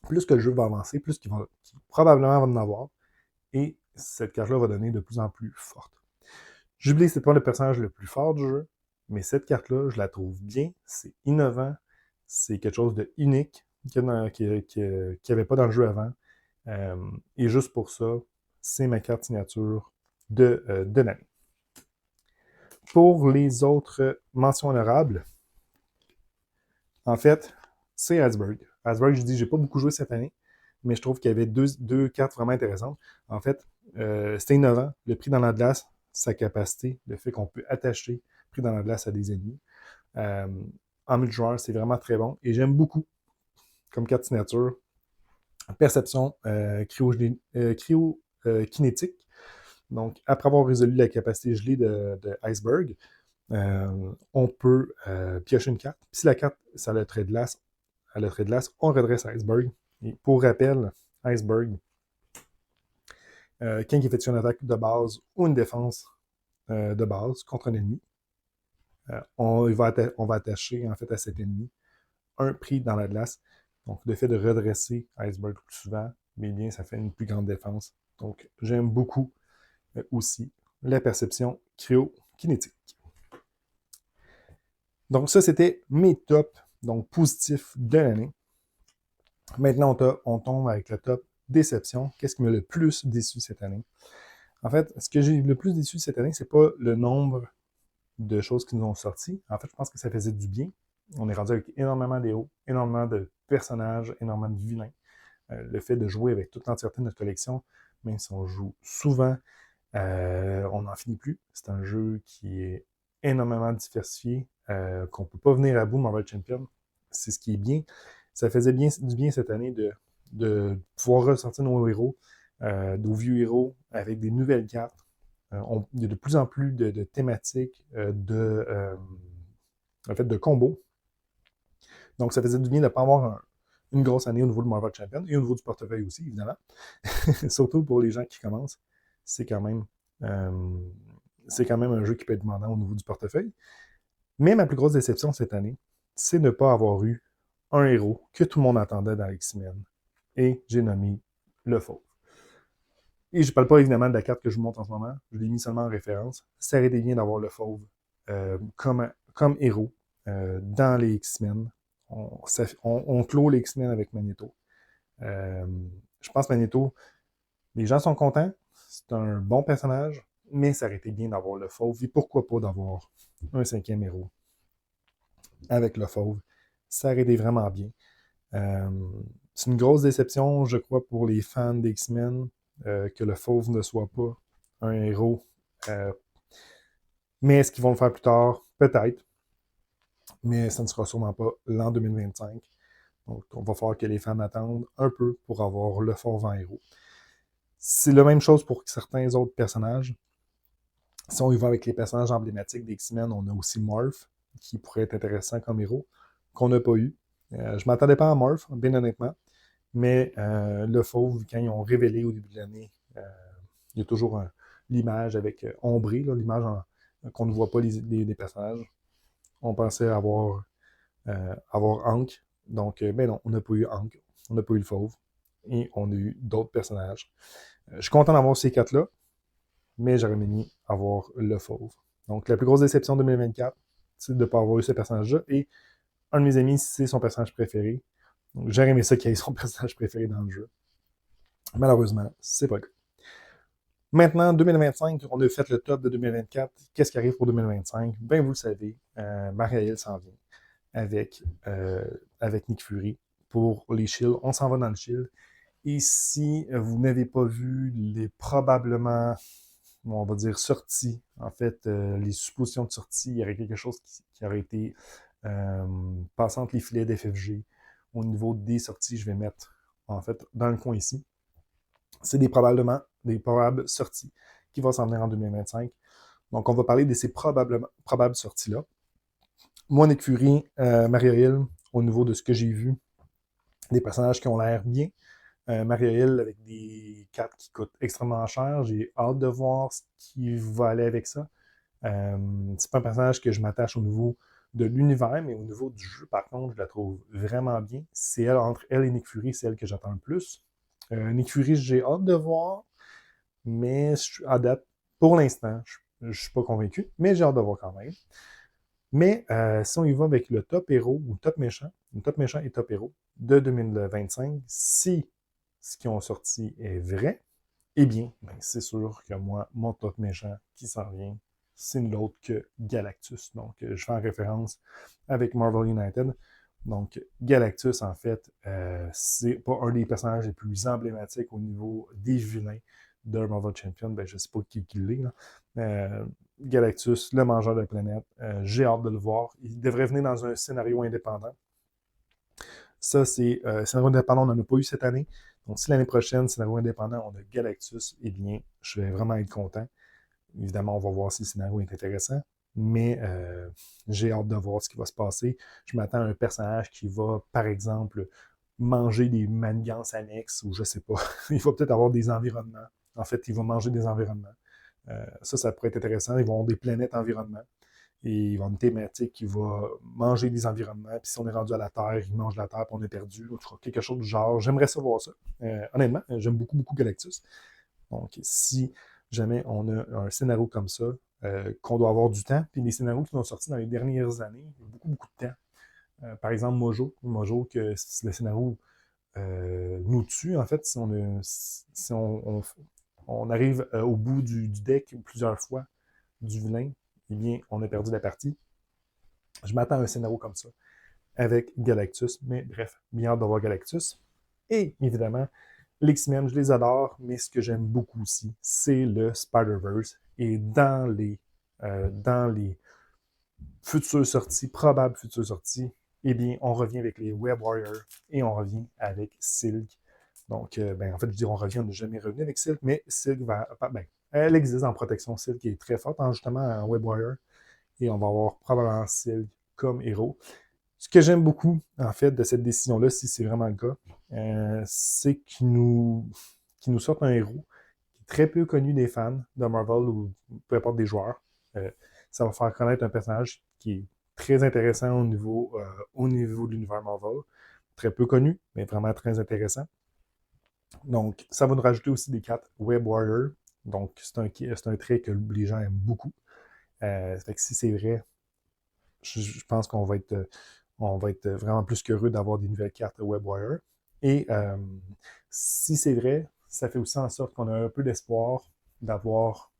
plus que le jeu va avancer, plus qu'il probablement va en avoir. Et cette carte-là va devenir de plus en plus forte. Jubilee, c'est pas le personnage le plus fort du jeu, mais cette carte-là, je la trouve bien, c'est innovant, c'est quelque chose de unique qu'il n'y avait pas dans le jeu avant. Et juste pour ça, c'est ma carte signature de l'année. Pour les autres mentions honorables, en fait, c'est Iceberg. Iceberg, je dis, j'ai pas beaucoup joué cette année, mais je trouve qu'il y avait deux cartes vraiment intéressantes. En fait, c'était innovant. Le prix dans la glace, sa capacité, le fait qu'on peut attacher prix dans la glace à des ennemis. En multijoueur, c'est vraiment très bon. Et j'aime beaucoup, comme carte signature, perception cryo-kinétique. Donc, après avoir résolu la capacité gelée de Iceberg, on peut piocher une carte. Puis si la carte, ça a le trait de glace, on redresse Iceberg. Et pour rappel, Iceberg, quand il effectue une attaque de base ou une défense de base contre un ennemi, on va attacher en fait à cet ennemi un prix dans la glace. Donc, le fait de redresser Iceberg plus souvent, mais bien, ça fait une plus grande défense. Donc, j'aime beaucoup aussi la perception cryo-kinétique. Donc, ça, c'était mes tops, donc positifs de l'année. Maintenant, on tombe avec le top déception. Qu'est-ce qui m'a le plus déçu cette année? En fait, ce que j'ai le plus déçu cette année, c'est pas le nombre de choses qui nous ont sorti. En fait, je pense que ça faisait du bien. On est rendu avec énormément d'héros, énormément de personnages, énormément de vilains. Le fait de jouer avec toute l'entièreté de notre collection, même si on joue souvent, on n'en finit plus. C'est un jeu qui est énormément diversifié, qu'on ne peut pas venir à bout de Marvel Champion. C'est ce qui est bien. Ça faisait du bien cette année de pouvoir ressortir nos héros, nos vieux héros, avec des nouvelles cartes. Il y a de plus en plus de thématiques, en fait, de combos. Donc, ça faisait du bien de ne pas avoir une grosse année au niveau de Marvel Champion et au niveau du portefeuille aussi, évidemment. Surtout pour les gens qui commencent, c'est quand même un jeu qui peut être demandant au niveau du portefeuille. Mais ma plus grosse déception cette année, c'est de ne pas avoir eu un héros que tout le monde attendait dans X-Men. Et j'ai nommé le Fauve. Et je ne parle pas évidemment de la carte que je vous montre en ce moment, je l'ai mis seulement en référence. Ça aurait été bien d'avoir le Fauve comme héros dans les X-Men. On clôt les X-Men avec Magneto. Je pense que Magneto, les gens sont contents, c'est un bon personnage, mais ça aurait été bien d'avoir le Fauve. Et pourquoi pas d'avoir un 5e héros avec le Fauve? Ça aurait été vraiment bien. C'est une grosse déception, je crois, pour les fans d'X-Men, que le Fauve ne soit pas un héros. Mais est-ce qu'ils vont le faire plus tard? Peut-être. Mais ça ne sera sûrement pas l'an 2025. Donc, on va falloir que les fans attendent un peu pour avoir le Fauve en héros. C'est la même chose pour certains autres personnages. Si on y va avec les personnages emblématiques d'X-Men, on a aussi Morph, qui pourrait être intéressant comme héros. qu'on n'a pas eu. Je m'attendais pas à Morph, bien honnêtement, mais le fauve, quand ils ont révélé au début de l'année, il y a toujours l'image avec ombré, là, l'image qu'on ne voit pas les personnages. On pensait avoir Hank. Donc, ben non, on n'a pas eu Hank. On n'a pas eu le fauve. Et on a eu d'autres personnages. Je suis content d'avoir ces quatre-là, mais j'aurais aimé avoir le fauve. Donc, la plus grosse déception de 2024, c'est de ne pas avoir eu ce personnage-là. Et un de mes amis, c'est son personnage préféré. Donc, j'aurais aimé ça qu'il ait son personnage préféré dans le jeu. Malheureusement, c'est pas le cas. Maintenant, 2025, on a fait le top de 2024. Qu'est-ce qui arrive pour 2025? Ben, vous le savez, Mariah s'en vient avec Nick Fury pour les Shields. On s'en va dans le Shield. Et si vous n'avez pas vu les probablement, on va dire, sorties, en fait, les suppositions de sortie, il y aurait quelque chose qui aurait été passant entre les filets d'FFG. Au niveau des sorties, je vais mettre, en fait, dans le coin ici. C'est des probables sorties qui vont s'en venir en 2025. Donc, on va parler de ces probables sorties-là. Moi, Nick Fury, Maria Hill, au niveau de ce que j'ai vu, des personnages qui ont l'air bien. Maria Hill avec des cartes qui coûtent extrêmement cher. J'ai hâte de voir ce qui va aller avec ça. C'est pas un personnage que je m'attache au niveau de l'univers, mais au niveau du jeu, par contre, je la trouve vraiment bien. C'est elle, entre elle et Nick Fury, c'est elle que j'attends le plus. Nick Fury, j'ai hâte de voir, mais à date, pour l'instant, je ne suis pas convaincu, mais j'ai hâte de voir quand même. Mais si on y va avec le top héros ou top méchant et top héros de 2025, si ce qu'ils ont sorti est vrai, eh bien, ben, c'est sûr que moi, mon top méchant qui s'en vient, c'est nul autre que Galactus. Donc, je fais en référence avec Marvel United. Donc, Galactus, en fait, c'est pas un des personnages les plus emblématiques au niveau des vilains de Marvel Champion. Ben, je sais pas qui l'est, là. Galactus, le mangeur de planète. J'ai hâte de le voir. Il devrait venir dans un scénario indépendant. Ça, c'est scénario indépendant, on n'en a pas eu cette année. Donc, si l'année prochaine, scénario indépendant, on a Galactus, eh bien, je vais vraiment être content. Évidemment, on va voir si le scénario est intéressant, mais j'ai hâte de voir ce qui va se passer. Je m'attends à un personnage qui va, par exemple, manger des manigances annexes, ou je sais pas. Il va peut-être avoir des environnements. En fait, il va manger des environnements. Ça pourrait être intéressant. Ils vont avoir des planètes environnements. Et ils vont avoir une thématique qui va manger des environnements. Puis si on est rendu à la Terre, ils mangent la Terre, puis on est perdu. En tout cas, quelque chose du genre. J'aimerais savoir ça. Honnêtement, j'aime beaucoup, beaucoup Galactus. Donc, si jamais on a un scénario comme ça, qu'on doit avoir du temps, puis les scénarios qui sont sortis dans les dernières années, il y a beaucoup, beaucoup de temps. Par exemple, Mojo, que le scénario nous tue, en fait, si on arrive au bout du deck plusieurs fois du vilain, eh bien, on a perdu la partie. Je m'attends à un scénario comme ça avec Galactus, mais bref, bien hâte d'avoir Galactus. Et évidemment, les X-Men, je les adore, mais ce que j'aime beaucoup aussi, c'est le Spider-Verse. Et dans les futures sorties, probables futures sorties, eh bien, on revient avec les Web Warriors et on revient avec Silk. Donc, ben, en fait, je dis on revient, on n'est jamais revenu avec Silk, mais Silk elle existe en protection. Silk est très forte, justement, en Web Warrior. Et on va avoir probablement Silk comme héros. Ce que j'aime beaucoup, en fait, de cette décision-là, si c'est vraiment le cas, c'est qu'ils nous sortent un héros qui est très peu connu des fans de Marvel ou peu importe des joueurs. Ça va faire connaître un personnage qui est très intéressant au niveau de l'univers Marvel. Très peu connu, mais vraiment très intéressant. Donc, ça va nous rajouter aussi des cartes Web Warrior. Donc, c'est un trait que les gens aiment beaucoup. Fait que si c'est vrai, je pense qu'on va être vraiment plus qu'heureux d'avoir des nouvelles cartes WebWire. Et si c'est vrai, ça fait aussi en sorte qu'on a un peu d'espoir d'avoir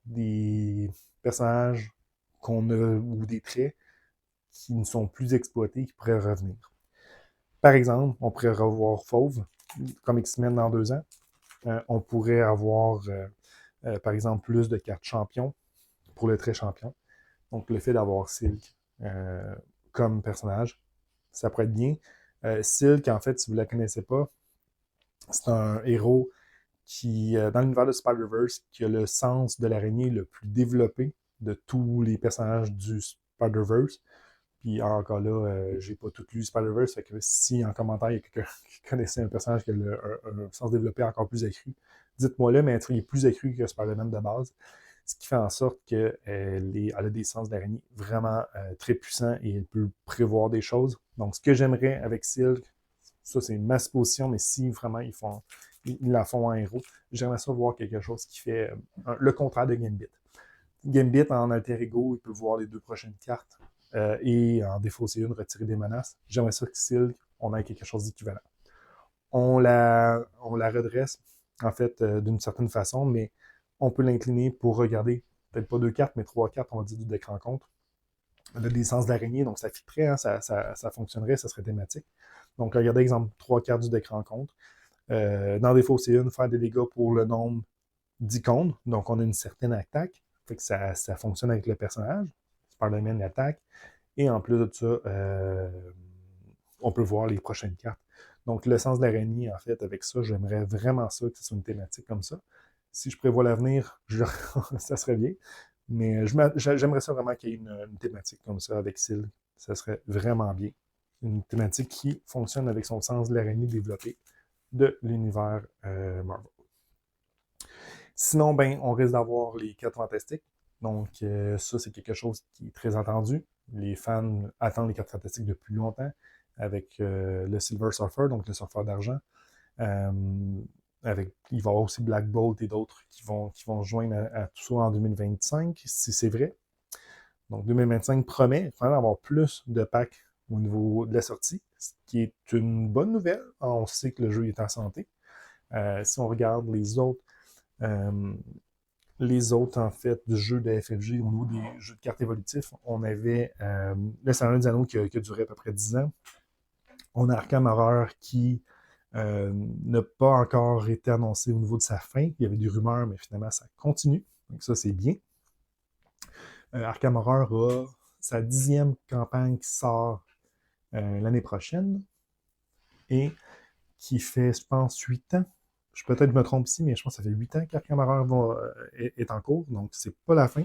des personnages qu'on a ou des traits qui ne sont plus exploités, qui pourraient revenir. Par exemple, on pourrait revoir Fauve comme X-Men dans 2 ans. On pourrait avoir, par exemple, plus de cartes champions pour le trait champion. Donc, le fait d'avoir Silk comme personnage, ça pourrait être bien. Silk, en fait, si vous ne la connaissez pas, c'est un héros qui, dans l'univers de Spider-Verse, qui a le sens de l'araignée le plus développé de tous les personnages du Spider-Verse. Puis encore là, j'ai pas tout lu Spider-Verse, fait que si en commentaire il y a quelqu'un qui connaissait un personnage qui a un sens développé encore plus accru, dites-moi-le, mais il est plus accru que Spider-Man de base. Ce qui fait en sorte qu'elle elle a des sens d'araignée vraiment très puissants et elle peut prévoir des choses. Donc, ce que j'aimerais avec Silk, ça c'est ma supposition, mais si vraiment ils la font en héros, j'aimerais ça voir quelque chose qui fait le contraire de Gambit. Gambit, en alter ego, il peut voir les 2 prochaines cartes et en défausser une, retirer des menaces. J'aimerais ça que Silk, on ait quelque chose d'équivalent. On la redresse, en fait, d'une certaine façon, mais on peut l'incliner pour regarder, peut-être pas 2 cartes, mais 3 cartes, on va dire, du deck rencontre. Elle a des sens d'araignée, donc ça fitterait, hein, ça fonctionnerait, ça serait thématique. Donc, regardez, exemple, 3 cartes du deck rencontre. Dans défausser une, faire des dégâts pour le nombre d'icônes, donc on a une certaine attaque, fait que ça fonctionne avec le personnage, Spider-Man l'attaque, et en plus de ça, on peut voir les prochaines cartes. Donc, le sens d'araignée, en fait, avec ça, j'aimerais vraiment ça, que ce soit une thématique comme ça. Si je prévois l'avenir, ça serait bien. Mais j'aimerais ça vraiment qu'il y ait une thématique comme ça avec Syl. Ça serait vraiment bien. Une thématique qui fonctionne avec son sens de l'araignée développé de l'univers Marvel. Sinon, ben, on risque d'avoir les 4 fantastiques. Donc, ça, c'est quelque chose qui est très attendu. Les fans attendent les 4 fantastiques depuis longtemps avec le Silver Surfer, donc le surfeur d'argent. Il va y avoir aussi Black Bolt et d'autres qui vont se joindre à tout ça en 2025, si c'est vrai. Donc 2025 promet d'avoir plus de packs au niveau de la sortie, ce qui est une bonne nouvelle. On sait que le jeu est en santé. Si on regarde les autres, en fait, du jeu de FFG au niveau des jeux de cartes évolutifs, on avait le Seigneur des Anneaux qui a duré à peu près 10 ans. On a Arkham Horror qui n'a pas encore été annoncé au niveau de sa fin. Il y avait des rumeurs, mais finalement, ça continue. Donc ça, c'est bien. Arkham Horror a sa 10e campagne qui sort l'année prochaine et qui fait, je pense, 8 ans. Peut-être me trompe ici, mais je pense que ça fait 8 ans qu'Arkham Horror est en cours, donc c'est pas la fin.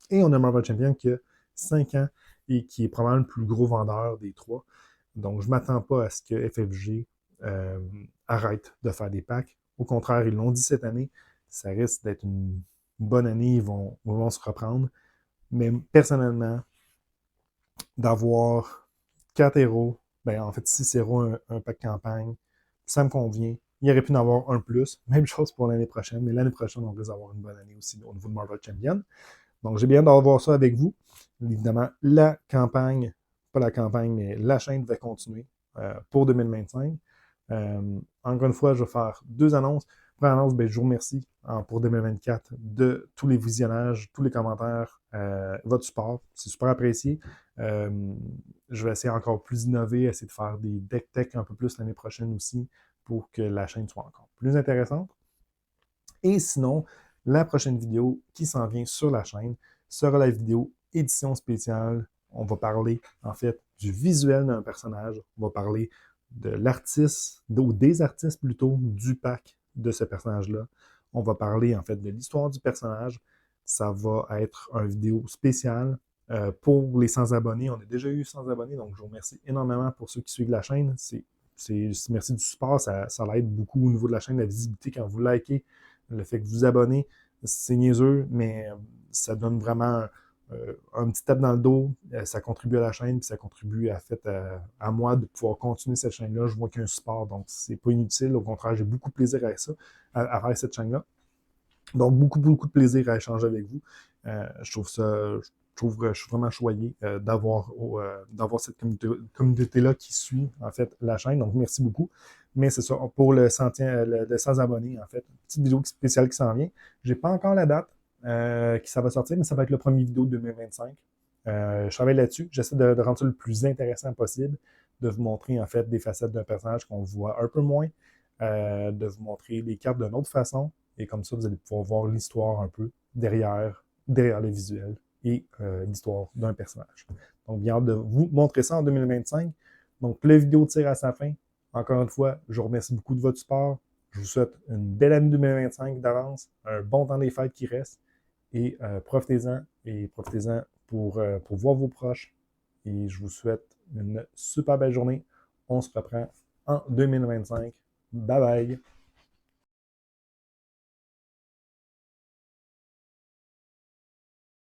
Et on a Marvel Champion qui a 5 ans et qui est probablement le plus gros vendeur des 3. Donc je ne m'attends pas à ce que FFG arrête de faire des packs. Au contraire, ils l'ont dit cette année, ça risque d'être une bonne année, ils vont se reprendre. Mais personnellement, d'avoir 4 héros, ben en fait 6 héros, un pack campagne, ça me convient. Il aurait pu en avoir un plus. Même chose pour l'année prochaine, mais l'année prochaine, on risque d'avoir une bonne année aussi au niveau de Marvel Champion. Donc j'ai bien hâte d'avoir ça avec vous. Évidemment, la campagne, pas la campagne, mais la chaîne va continuer pour 2025. Encore une fois, je vais faire 2 annonces. Première annonce, ben, je vous remercie pour 2024 de tous les visionnages, tous les commentaires, votre support. C'est super apprécié. Je vais essayer encore plus d'innover, essayer de faire des deck tech un peu plus l'année prochaine aussi pour que la chaîne soit encore plus intéressante. Et sinon, la prochaine vidéo qui s'en vient sur la chaîne sera la vidéo édition spéciale. On va parler en fait du visuel d'un personnage. On va parler de l'artiste, ou des artistes plutôt, du pack de ce personnage-là. On va parler en fait de l'histoire du personnage. Ça va être une vidéo spéciale pour les 100 abonnés. On a déjà eu 100 abonnés, donc je vous remercie énormément pour ceux qui suivent la chaîne. Merci du support, ça l'aide beaucoup au niveau de la chaîne, la visibilité quand vous likez, le fait que vous vous abonnez. C'est niaiseux, mais ça donne vraiment un petit tape dans le dos, ça contribue à la chaîne, puis ça contribue à moi de pouvoir continuer cette chaîne-là. Je vois qu'il y a un support, donc c'est pas inutile. Au contraire, j'ai beaucoup de plaisir à ça, à faire cette chaîne-là. Donc, beaucoup de plaisir à échanger avec vous. Je suis vraiment choyé d'avoir cette communauté-là qui suit, en fait, la chaîne. Donc, merci beaucoup. Mais c'est ça, pour le 100 abonnés, en fait, petite vidéo spéciale qui s'en vient. Je n'ai pas encore la date qui ça va sortir, mais ça va être le premier vidéo de 2025. Je travaille là-dessus. J'essaie de rendre ça le plus intéressant possible, de vous montrer, en fait, des facettes d'un personnage qu'on voit un peu moins, de vous montrer les cartes d'une autre façon. Et comme ça, vous allez pouvoir voir l'histoire un peu derrière le visuel et l'histoire d'un personnage. Donc, bien hâte de vous montrer ça en 2025. Donc, la vidéo tire à sa fin. Encore une fois, je vous remercie beaucoup de votre support. Je vous souhaite une belle année 2025 d'avance, un bon temps des fêtes qui reste et profitez-en pour voir vos proches et je vous souhaite une super belle journée. On se reprend en 2025. Bye bye!